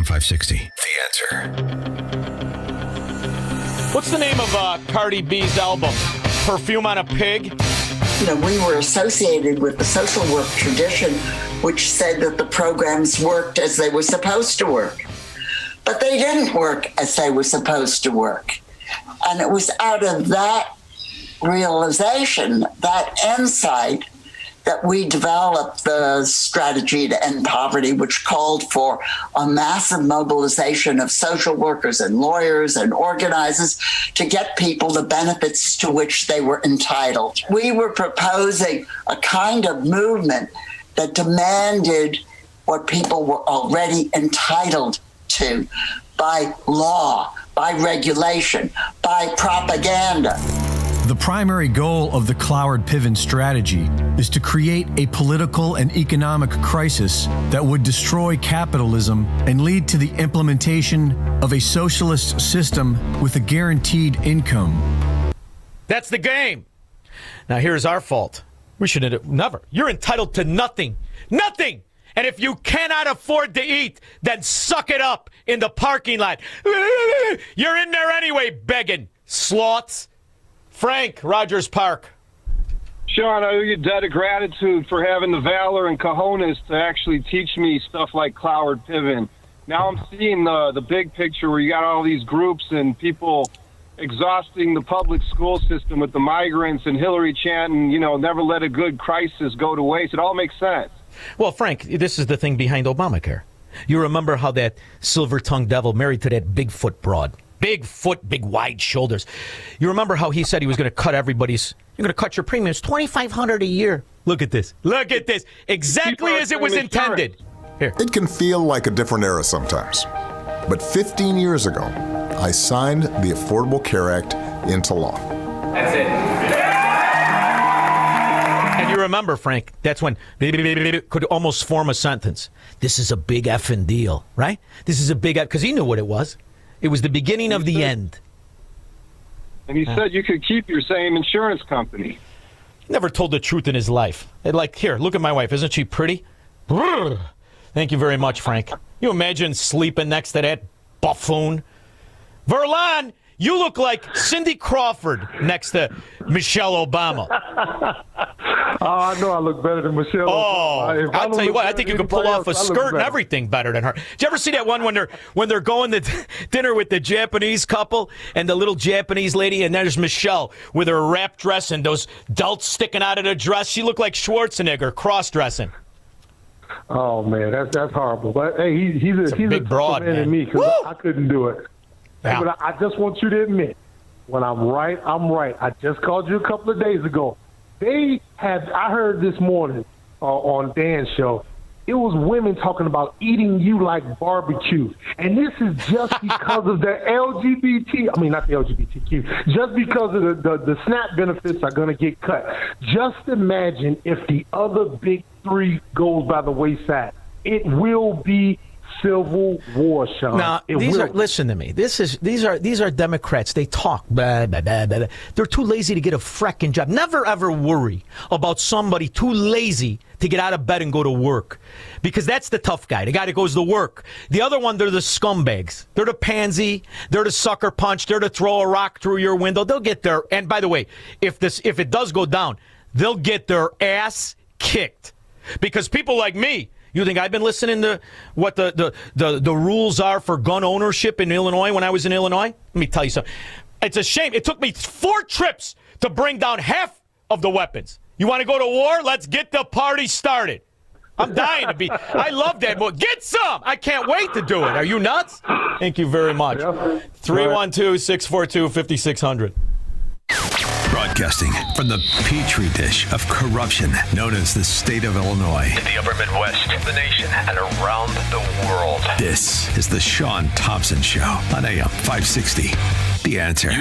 560. The Answer. What's the name of Cardi B's album? Perfume on a Pig? You know, we were associated with the social work tradition, which said that the programs worked as they were supposed to work. But they didn't work as they were supposed to work. And it was out of that realization, that insight, that we developed the strategy to end poverty, which called for a massive mobilization of social workers and lawyers and organizers to get people the benefits to which they were entitled. We were proposing a kind of movement that demanded what people were already entitled to by law, by regulation, by propaganda. The primary goal of the Cloward-Piven strategy is to create a political and economic crisis that would destroy capitalism and lead to the implementation of a socialist system with a guaranteed income. That's the game. Now, here's our fault. We should have never. You're entitled to nothing. Nothing! And if you cannot afford to eat, then suck it up in the parking lot. You're in there anyway, begging. Sloths. Frank, Rogers Park. Sean, I owe you a debt of gratitude for having the valor and cojones to actually teach me stuff like Cloward-Piven. Now I'm seeing the big picture where you got all these groups and people exhausting the public school system with the migrants and Hillary chanting, you know, never let a good crisis go to waste. It all makes sense. Well, Frank, this is the thing behind Obamacare. You remember how that silver-tongued devil married to that Bigfoot broad. Big foot, big wide shoulders. You remember how he said he was going to cut you're going to cut your premiums $2,500 a year. Look at this. Look at this. Exactly as it was intended. Here. It can feel like a different era sometimes. But 15 years ago, I signed the Affordable Care Act into law. That's it. And you remember, Frank, that's when could almost form a sentence. This is a big effing deal, right? This is a big because he knew what it was. It was the beginning of the end. And he said you could keep your same insurance company. Never told the truth in his life. Like, here, look at my wife. Isn't she pretty? Brrr. Thank you very much, Frank. You imagine sleeping next to that buffoon? Verlon, you look like Cindy Crawford next to Michelle Obama. I know I look better than Michelle. Oh, I'll tell you what. I think you could pull off a skirt and everything better than her. Did you ever see that one when they're going to dinner with the Japanese couple and the little Japanese lady, and there's Michelle with her wrap dress and those delts sticking out of the dress? She looked like Schwarzenegger cross-dressing. Oh man, that's horrible. But hey, he's a big broad man than me because I couldn't do it. Yeah. But I just want you to admit, when I'm right, I'm right. I just called you a couple of days ago. I heard this morning on Dan's show, it was women talking about eating you like barbecue. And this is just because of the not the LGBTQ, just because of the SNAP benefits are going to get cut. Just imagine if the other big three goes by the wayside. It will be civil war, Sean. Now, listen to me. These are Democrats. They talk. Blah, blah, blah, blah. They're too lazy to get a fracking job. Never, ever worry about somebody too lazy to get out of bed and go to work. Because that's the tough guy, the guy that goes to work. The other one, they're the scumbags. They're the pansy. They're the sucker punch. They're to throw a rock through your window. They'll get their, and by the way, if it does go down, they'll get their ass kicked. Because people like me, you think I've been listening to what the rules are for gun ownership in Illinois when I was in Illinois? Let me tell you something. It's a shame. It took me 4 trips to bring down half of the weapons. You want to go to war? Let's get the party started. I'm dying to be. I love that. Get some. I can't wait to do it. Are you nuts? Thank you very much. 312-642-5600. Broadcasting from the petri dish of corruption known as the state of Illinois. In the upper Midwest, the nation, and around the world. This is the Sean Thompson Show on AM 560. The Answer.